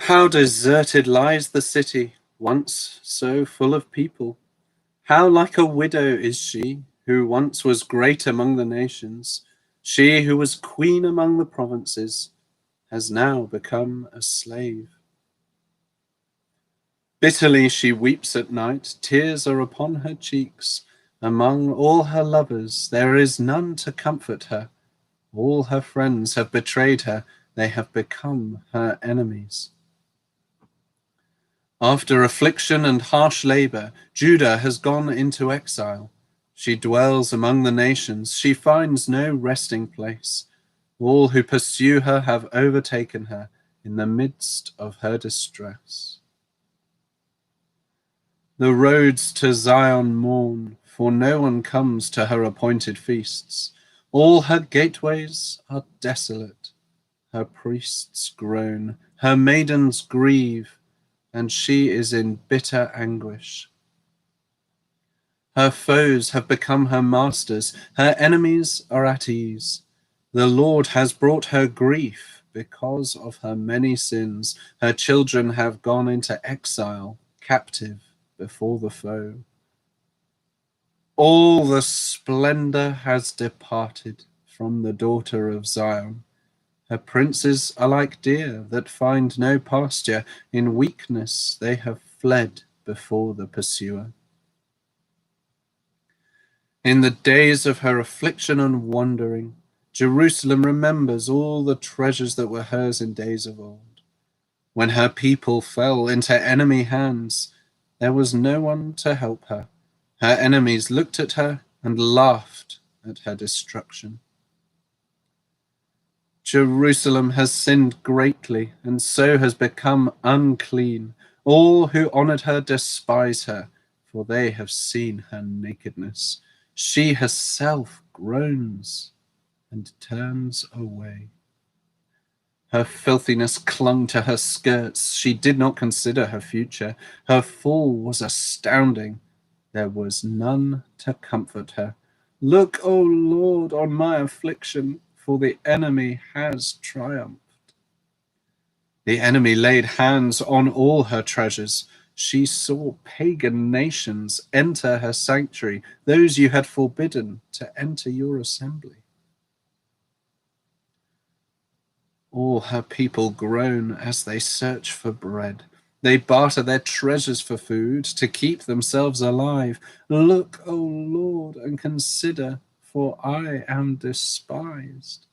How deserted lies the city, once so full of people. How like a widow is she, who once was great among the nations. She who was queen among the provinces has now become a slave. Bitterly she weeps at night, tears are upon her cheeks. Among all her lovers there is none to comfort her. All her friends have betrayed her, they have become her enemies. After affliction and harsh labor, Judah has gone into exile. She dwells among the nations. She finds no resting place. All who pursue her have overtaken her in the midst of her distress. The roads to Zion mourn, for no one comes to her appointed feasts. All her gateways are desolate. Her priests groan, her maidens grieve, and she is in bitter anguish. Her foes have become her masters, her enemies are at ease. The Lord has brought her grief because of her many sins. Her children have gone into exile, captive before the foe. All the splendor has departed from the daughter of Zion. Her princes are like deer that find no pasture. In weakness they have fled before the pursuer. In the days of her affliction and wandering, Jerusalem remembers all the treasures that were hers in days of old. When her people fell into enemy hands, there was no one to help her. Her enemies looked at her and laughed at her destruction. Jerusalem has sinned greatly, and so has become unclean. All who honored her despise her, for they have seen her nakedness. She herself groans and turns away. Her filthiness clung to her skirts. She did not consider her future. Her fall was astounding. There was none to comfort her. Look, O Lord, on my affliction, for the enemy has triumphed. The enemy laid hands on all her treasures. She saw pagan nations enter her sanctuary, those you had forbidden to enter your assembly. All her people groan as they search for bread. They barter their treasures for food to keep themselves alive. Look, O Lord, and consider, for I am despised.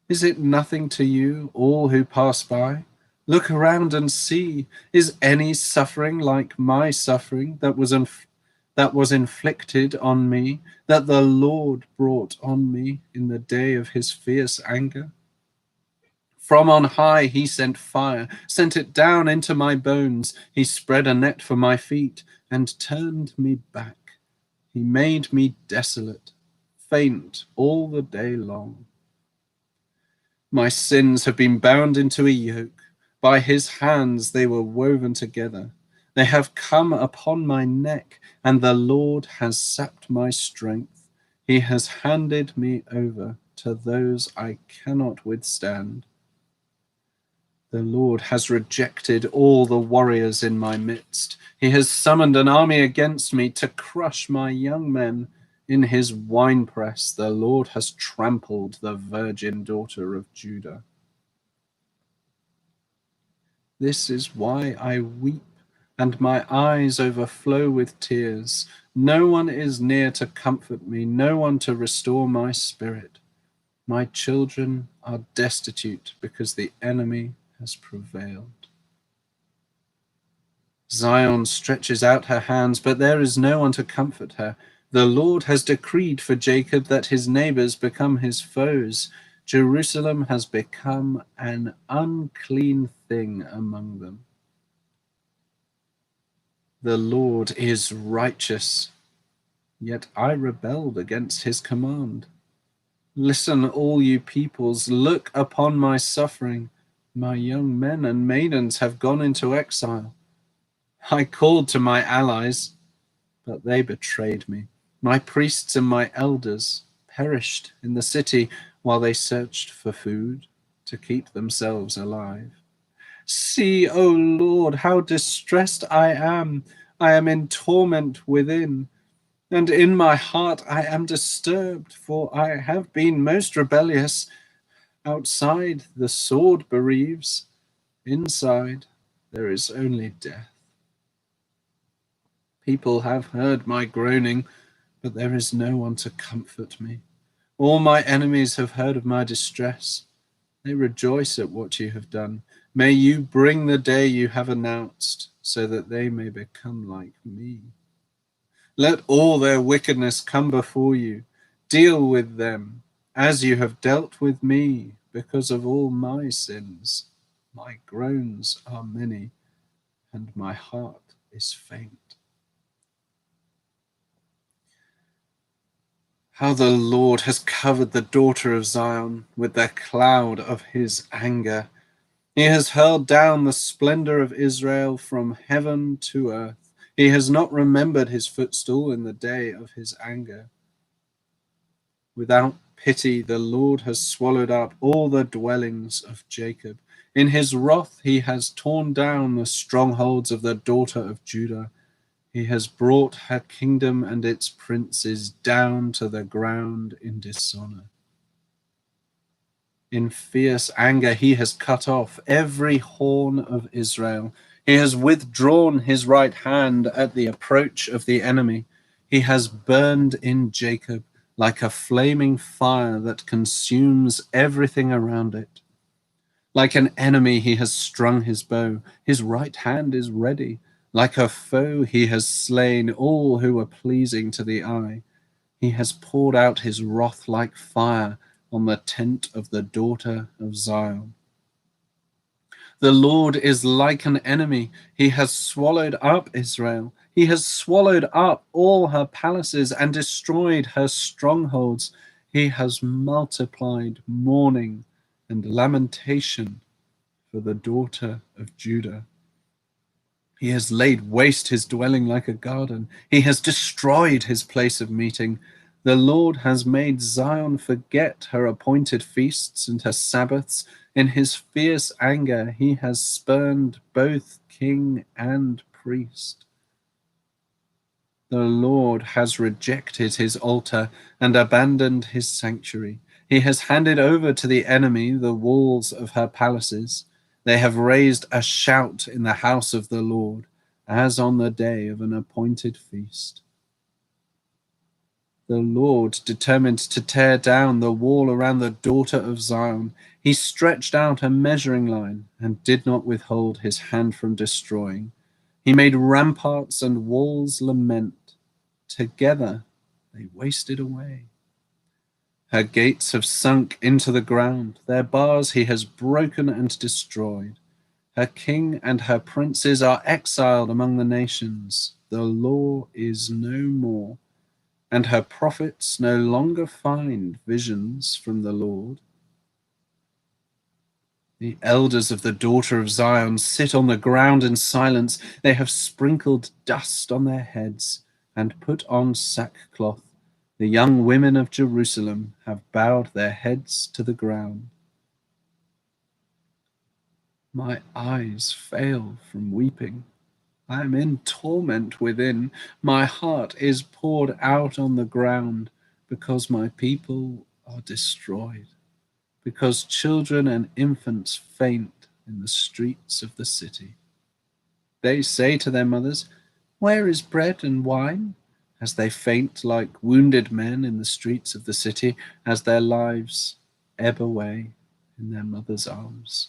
Is it nothing to you, all who pass by? Look around and see. Is any suffering like my suffering that was inflicted on me, that the Lord brought on me in the day of his fierce anger? From on high he sent fire, sent it down into my bones. He spread a net for my feet and turned me back. He made me desolate, faint all the day long. My sins have been bound into a yoke. By his hands they were woven together. They have come upon my neck, and the Lord has sapped my strength. He has handed me over to those I cannot withstand. The Lord has rejected all the warriors in my midst. He has summoned an army against me to crush my young men. In his winepress, the Lord has trampled the virgin daughter of Judah. This is why I weep, and my eyes overflow with tears. No one is near to comfort me, no one to restore my spirit. My children are destitute because the enemy has prevailed. Zion stretches out her hands, but there is no one to comfort her. The Lord has decreed for Jacob that his neighbors become his foes. Jerusalem has become an unclean thing among them. The Lord is righteous, yet I rebelled against his command. Listen, all you peoples, look upon my suffering. My young men and maidens have gone into exile. I called to my allies, but they betrayed me. My priests and my elders perished in the city while they searched for food to keep themselves alive. See, O Lord, how distressed I am. I am in torment within, and in my heart I am disturbed, for I have been most rebellious. Outside the sword bereaves, inside there is only death. People have heard my groaning, but there is no one to comfort me. All my enemies have heard of my distress. They rejoice at what you have done. May you bring the day you have announced, so that they may become like me. Let all their wickedness come before you. Deal with them as you have dealt with me, because of all my sins. My groans are many, and my heart is faint. How the Lord has covered the daughter of Zion with the cloud of his anger. He has hurled down the splendor of Israel from heaven to earth. He has not remembered his footstool in the day of his anger. Without pity, the Lord has swallowed up all the dwellings of Jacob. In his wrath, he has torn down the strongholds of the daughter of Judah. He has brought her kingdom and its princes down to the ground in dishonor. In fierce anger, he has cut off every horn of Israel. He has withdrawn his right hand at the approach of the enemy. He has burned in Jacob like a flaming fire that consumes everything around it. Like an enemy, he has strung his bow. His right hand is ready. Like a foe, he has slain all who were pleasing to the eye. He has poured out his wrath like fire on the tent of the daughter of Zion. The Lord is like an enemy. He has swallowed up Israel. He has swallowed up all her palaces and destroyed her strongholds. He has multiplied mourning and lamentation for the daughter of Judah. He has laid waste his dwelling like a garden. He has destroyed his place of meeting. The Lord has made Zion forget her appointed feasts and her Sabbaths. In his fierce anger, he has spurned both king and priest. The Lord has rejected his altar and abandoned his sanctuary. He has handed over to the enemy the walls of her palaces. They have raised a shout in the house of the Lord, as on the day of an appointed feast. The Lord determined to tear down the wall around the daughter of Zion. He stretched out a measuring line and did not withhold his hand from destroying. He made ramparts and walls lament. Together they wasted away. Her gates have sunk into the ground. Their bars he has broken and destroyed. Her king and her princes are exiled among the nations. The law is no more, and her prophets no longer find visions from the Lord. The elders of the daughter of Zion sit on the ground in silence. They have sprinkled dust on their heads and put on sackcloth. The young women of Jerusalem have bowed their heads to the ground. My eyes fail from weeping. I am in torment within. My heart is poured out on the ground because my people are destroyed, because children and infants faint in the streets of the city. They say to their mothers, "Where is bread and wine?" as they faint like wounded men in the streets of the city, as their lives ebb away in their mothers' arms.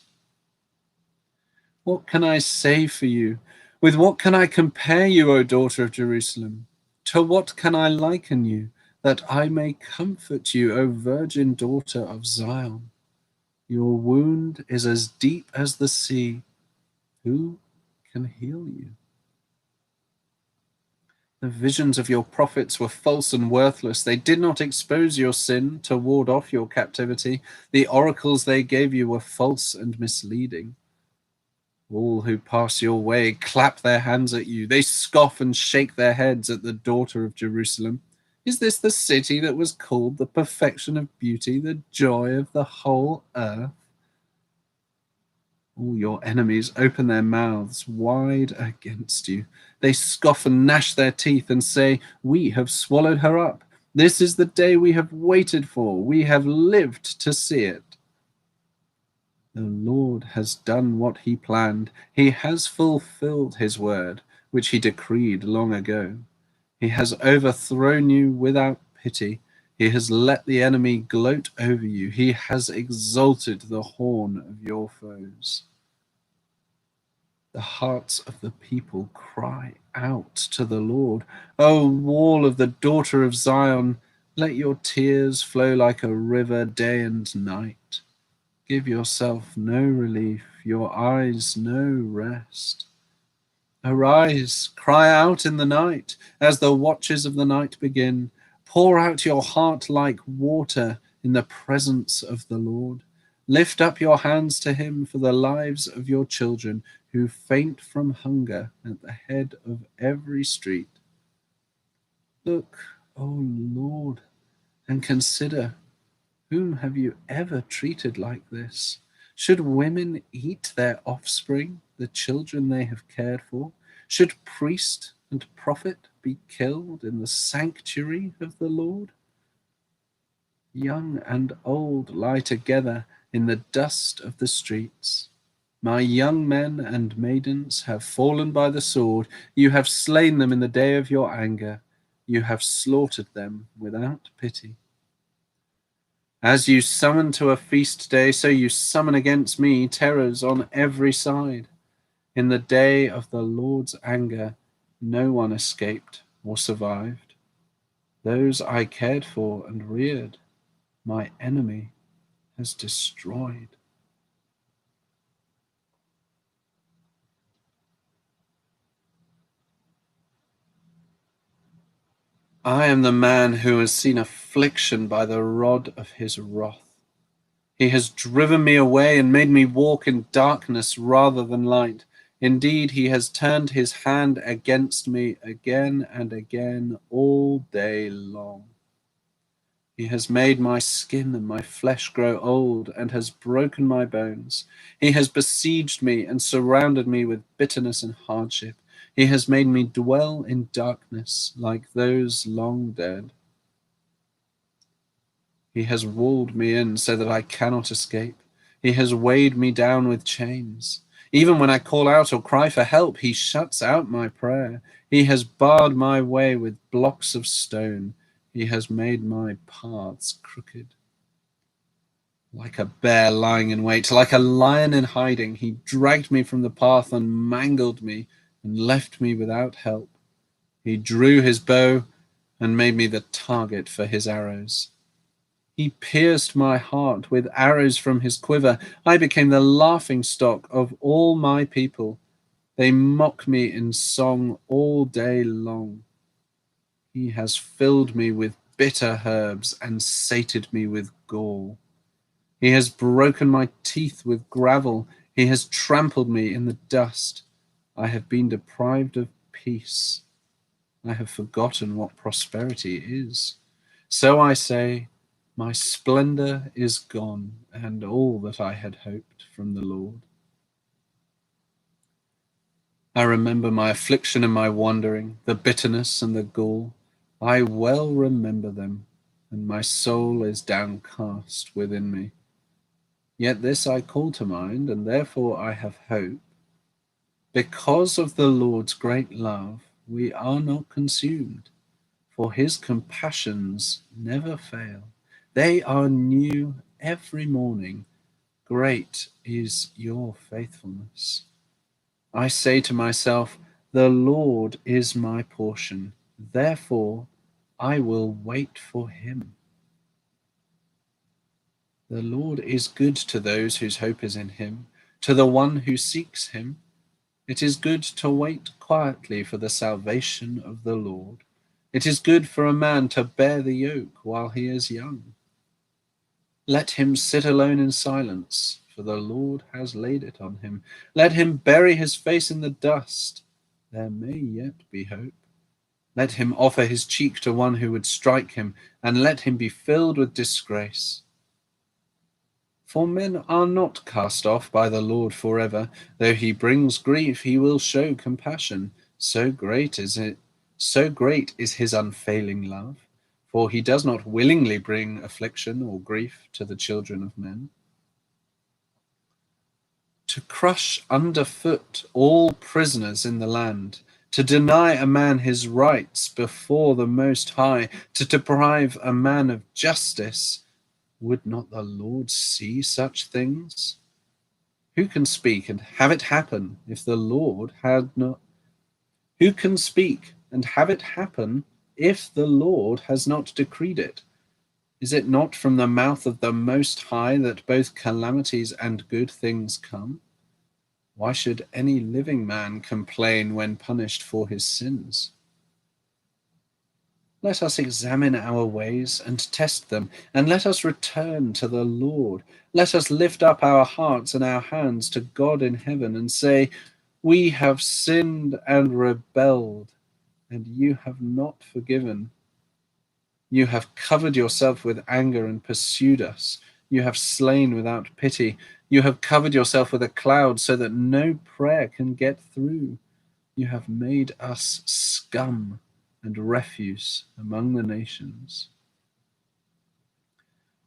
What can I say for you? With what can I compare you, O daughter of Jerusalem? To what can I liken you, that I may comfort you, O virgin daughter of Zion? Your wound is as deep as the sea. Who can heal you? The visions of your prophets were false and worthless. They did not expose your sin to ward off your captivity. The oracles they gave you were false and misleading. All who pass your way clap their hands at you. They scoff and shake their heads at the daughter of Jerusalem. Is this the city that was called the perfection of beauty, the joy of the whole earth? All your enemies open their mouths wide against you. They scoff and gnash their teeth and say, "We have swallowed her up. This is the day we have waited for. We have lived to see it." The Lord has done what he planned. He has fulfilled his word, which he decreed long ago. He has overthrown you without pity. He has let the enemy gloat over you. He has exalted the horn of your foes. The hearts of the people cry out to the Lord. O wall of the daughter of Zion, let your tears flow like a river day and night. Give yourself no relief, your eyes no rest. Arise, cry out in the night, as the watches of the night begin. Pour out your heart like water in the presence of the Lord. Lift up your hands to him for the lives of your children who faint from hunger at the head of every street. Look, O Lord, and consider, whom have you ever treated like this? Should women eat their offspring, the children they have cared for? Should priest and prophet be killed in the sanctuary of the Lord? Young and old lie together in the dust of the streets. My young men and maidens have fallen by the sword. You have slain them in the day of your anger. You have slaughtered them without pity. As you summon to a feast day, so you summon against me terrors on every side. In the day of the Lord's anger, no one escaped or survived. Those I cared for and reared, my enemy has destroyed. I am the man who has seen affliction by the rod of his wrath. He has driven me away and made me walk in darkness rather than light. Indeed, he has turned his hand against me again and again all day long. He has made my skin and my flesh grow old and has broken my bones. He has besieged me and surrounded me with bitterness and hardship. He has made me dwell in darkness like those long dead. He has walled me in so that I cannot escape. He has weighed me down with chains. Even when I call out or cry for help, he shuts out my prayer. He has barred my way with blocks of stone. He has made my paths crooked. Like a bear lying in wait, like a lion in hiding, he dragged me from the path and mangled me and left me without help. He drew his bow and made me the target for his arrows. He pierced my heart with arrows from his quiver. I became the laughing stock of all my people. They mock me in song all day long. He has filled me with bitter herbs and sated me with gall. He has broken my teeth with gravel. He has trampled me in the dust. I have been deprived of peace. I have forgotten what prosperity is. So I say, my splendor is gone, and all that I had hoped from the Lord. I remember my affliction and my wandering, the bitterness and the gall. I well remember them, and my soul is downcast within me. Yet this I call to mind, and therefore I have hope. Because of the Lord's great love, we are not consumed, for his compassions never fail. They are new every morning. Great is your faithfulness. I say to myself, the Lord is my portion. Therefore, I will wait for him. The Lord is good to those whose hope is in him, to the one who seeks him. It is good to wait quietly for the salvation of the Lord. It is good for a man to bear the yoke while he is young. Let him sit alone in silence, for the Lord has laid it on him. Let him bury his face in the dust. There may yet be hope. Let him offer his cheek to one who would strike him, and let him be filled with disgrace. For men are not cast off by the Lord forever. Though he brings grief, he will show compassion. So great is his unfailing love. For he does not willingly bring affliction or grief to the children of men. To crush underfoot all prisoners in the land, to deny a man his rights before the Most High, to deprive a man of justice. Would not the Lord see such things? Who can speak and have it happen if the Lord had not? Who can speak and have it happen if the Lord has not decreed it? Is it not from the mouth of the Most High that both calamities and good things come? Why should any living man complain when punished for his sins? Let us examine our ways and test them, and let us return to the Lord. Let us lift up our hearts and our hands to God in heaven and say, we have sinned and rebelled, and you have not forgiven. You have covered yourself with anger and pursued us. You have slain without pity. You have covered yourself with a cloud so that no prayer can get through. You have made us scum and refuse among the nations.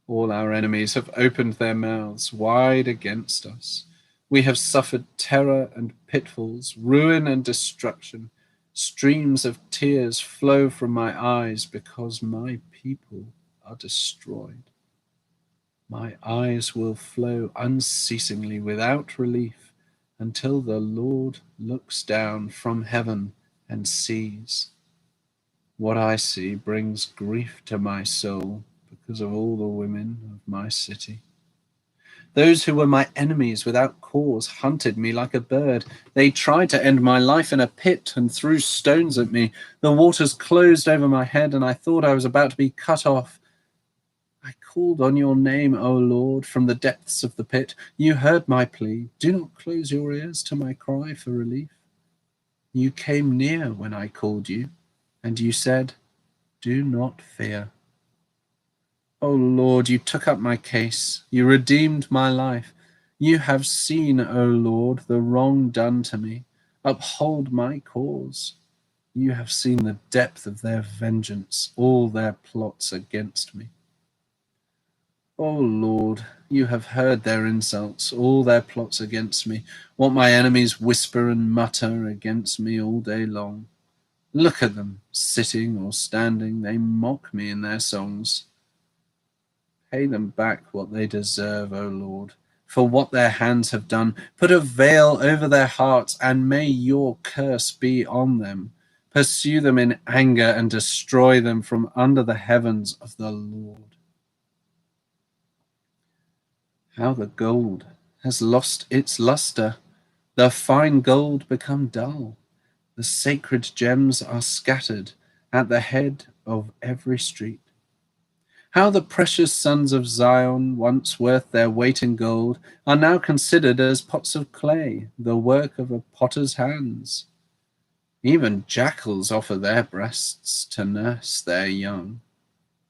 All our enemies have opened their mouths wide against us. We have suffered terror and pitfalls, ruin and destruction. Streams of tears flow from my eyes because my people are destroyed. My eyes will flow unceasingly without relief until the Lord looks down from heaven and sees. What I see brings grief to my soul because of all the women of my city. Those who were my enemies without cause hunted me like a bird. They tried to end my life in a pit and threw stones at me. The waters closed over my head, and I thought I was about to be cut off. I called on your name, O Lord, from the depths of the pit. You heard my plea. Do not close your ears to my cry for relief. You came near when I called you, and you said, do not fear. O Lord, you took up my case. You redeemed my life. You have seen, O Lord, the wrong done to me. Uphold my cause. You have seen the depth of their vengeance, all their plots against me. O Lord, you have heard their insults, all their plots against me, what my enemies whisper and mutter against me all day long. Look at them, sitting or standing, they mock me in their songs. Pay them back what they deserve, O Lord, for what their hands have done. Put a veil over their hearts, and may your curse be on them. Pursue them in anger and destroy them from under the heavens of the Lord. How the gold has lost its luster, the fine gold become dull. The sacred gems are scattered at the head of every street. How the precious sons of Zion, once worth their weight in gold, are now considered as pots of clay, the work of a potter's hands. Even jackals offer their breasts to nurse their young.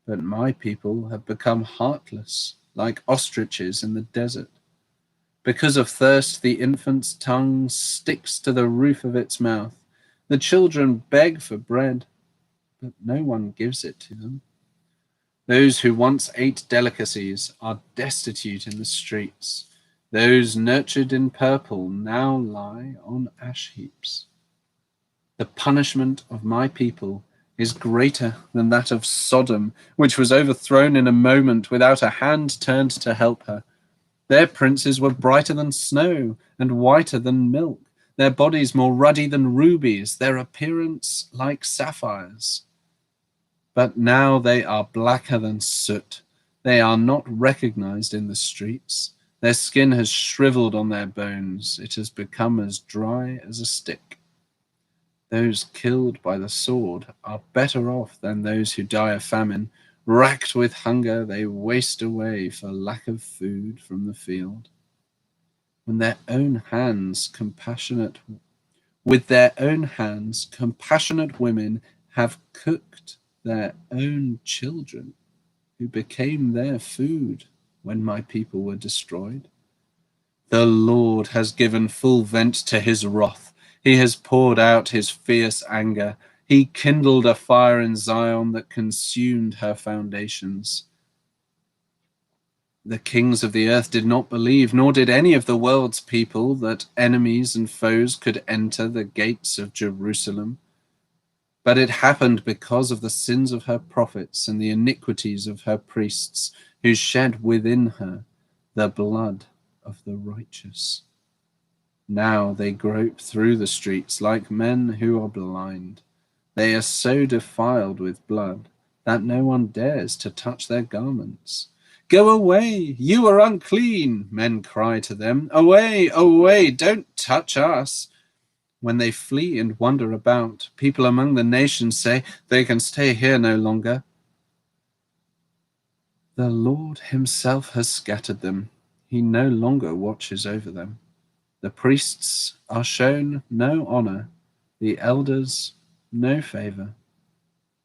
But my people have become heartless, like ostriches in the desert. Because of thirst, the infant's tongue sticks to the roof of its mouth. The children beg for bread, but no one gives it to them. Those who once ate delicacies are destitute in the streets. Those nurtured in purple now lie on ash heaps. The punishment of my people is greater than that of Sodom, which was overthrown in a moment without a hand turned to help her. Their princes were brighter than snow and whiter than milk, their bodies more ruddy than rubies, their appearance like sapphires. But now they are blacker than soot. They are not recognized in the streets. Their skin has shriveled on their bones. It has become as dry as a stick. Those killed by the sword are better off than those who die of famine. Racked with hunger, they waste away for lack of food from the field. With their own hands, compassionate women have cooked their own children, who became their food when my people were destroyed? The Lord has given full vent to his wrath. He has poured out his fierce anger. He kindled a fire in Zion that consumed her foundations. The kings of the earth did not believe, nor did any of the world's people, that enemies and foes could enter the gates of Jerusalem. But it happened because of the sins of her prophets and the iniquities of her priests, who shed within her the blood of the righteous. Now they grope through the streets like men who are blind. They are so defiled with blood that no one dares to touch their garments. Go away, you are unclean, men cry to them. Away, away, don't touch us. When they flee and wander about, people among the nations say, they can stay here no longer. The Lord himself has scattered them. He no longer watches over them. The priests are shown no honor, the elders no favor.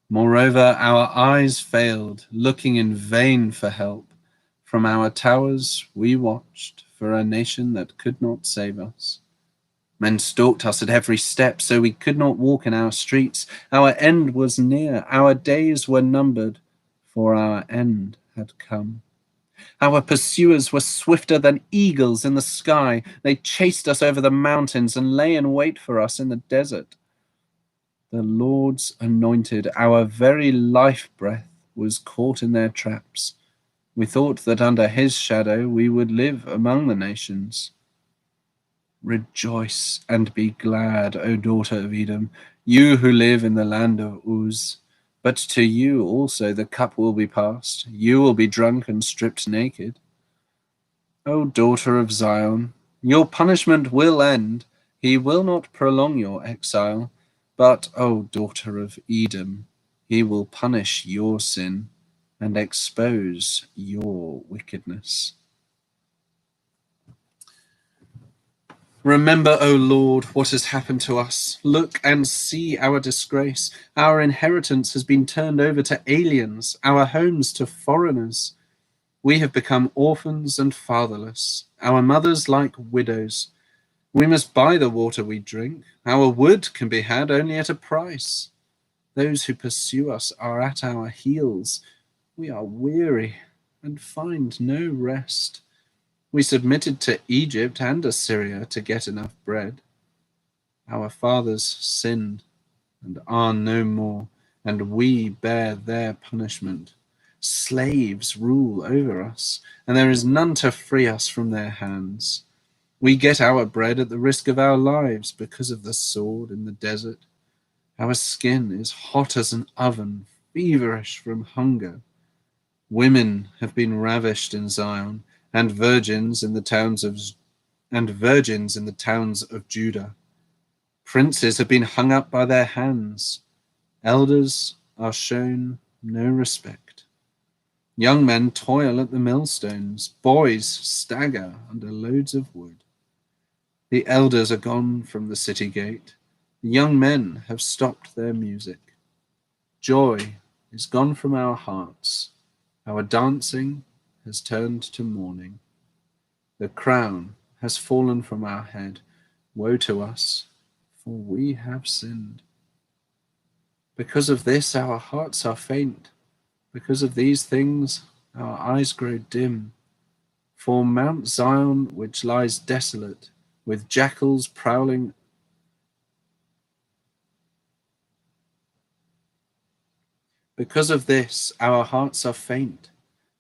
Moreover, our eyes failed, looking in vain for help. From our towers we watched for a nation that could not save us. Men stalked us at every step, so we could not walk in our streets. Our end was near, our days were numbered, for our end had come. Our pursuers were swifter than eagles in the sky. They chased us over the mountains and lay in wait for us in the desert. The Lord's anointed, our very life breath, was caught in their traps. We thought that under his shadow we would live among the nations. Rejoice and be glad, O daughter of Edom, you who live in the land of Uz. But to you also the cup will be passed. You will be drunk and stripped naked. O daughter of Zion, your punishment will end. He will not prolong your exile. But, O daughter of Edom, he will punish your sin and expose your wickedness. Remember, O Lord, what has happened to us. Look and see our disgrace. Our inheritance has been turned over to aliens, our homes to foreigners. We have become orphans and fatherless, our mothers like widows. We must buy the water we drink. Our wood can be had only at a price. Those who pursue us are at our heels. We are weary and find no rest. We submitted to Egypt and Assyria to get enough bread. Our fathers sinned and are no more, and we bear their punishment. Slaves rule over us, and there is none to free us from their hands. We get our bread at the risk of our lives because of the sword in the desert. Our skin is hot as an oven, feverish from hunger. Women have been ravished in Zion, and virgins in the towns of Judah. Princes have been hung up by their hands. Elders are shown no respect. Young men toil at the millstones. Boys stagger under loads of wood. The elders are gone from the city gate. The young men have stopped their music. Joy is gone from our hearts. Our dancing has turned to mourning. The crown has fallen from our head. Woe to us, for we have sinned. Because of this, our hearts are faint. Because of these things, our eyes grow dim. For Mount Zion, which lies desolate, with jackals prowling Because of this, our hearts are faint.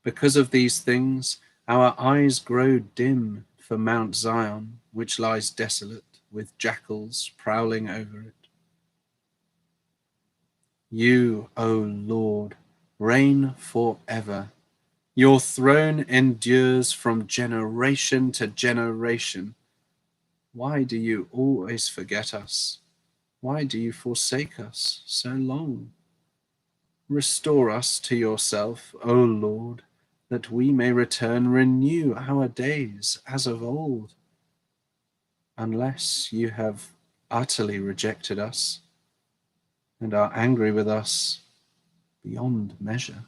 Because of these things, our eyes grow dim for Mount Zion, which lies desolate, with jackals prowling over it. You, O Lord, reign forever. Your throne endures from generation to generation. Why do you always forget us? Why do you forsake us so long? Restore us to yourself, O Lord, that we may return. Renew our days as of old. Unless you have utterly rejected us and are angry with us beyond measure.